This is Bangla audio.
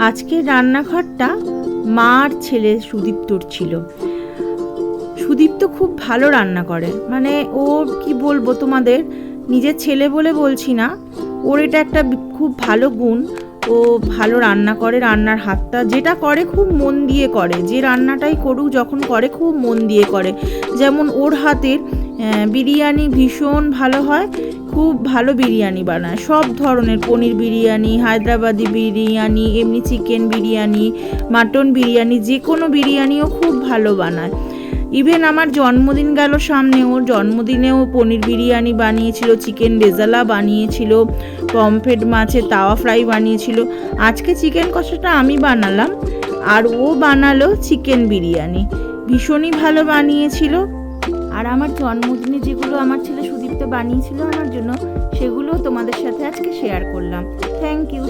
আজকের রান্নাঘরটা মা আর ছেলে সুদীপ্তর ছিল। সুদীপ্ত খুব ভালো রান্না করে, মানে ও কি বলবো তোমাদের, নিজের ছেলে বলে বলছি না, ওর এটা একটা খুব ভালো গুণ। ও ভালো রান্না করে, রান্নার হাতটা যেটা করে খুব মন দিয়ে করে, যে রান্নাটাই করুক যখন করে খুব মন দিয়ে করে। যেমন ওর হাতের বিরিয়ানি ভীষণ ভালো হয়, খুব ভালো বিরিয়ানি বানায়, সব ধরনের, পনির বিরিয়ানি, হায়দ্রাবাদি বিরিয়ানি, এমনি চিকেন বিরিয়ানি, মাটন বিরিয়ানি, যে কোনো বিরিয়ানিও খুব ভালো বানায়। ইভেন আমার জন্মদিন গেল সামনে, ওর জন্মদিনেও পনির বিরিয়ানি বানিয়েছিল, চিকেন রেজালা বানিয়েছিল, পমফ্রেট মাছের তাওয়া ফ্রাই বানিয়েছিল। আজকে চিকেন কষাটা আমি বানালাম, আর ও বানালো চিকেন বিরিয়ানি, ভীষণই ভালো বানিয়েছিল। আর আমার জন্মদিনে যেগুলো আমার ছেলে সুদীপ্ত বানিয়েছিল আমার জন্য, সেগুলো তোমাদের সাথে আজকে শেয়ার করলাম। Thank you.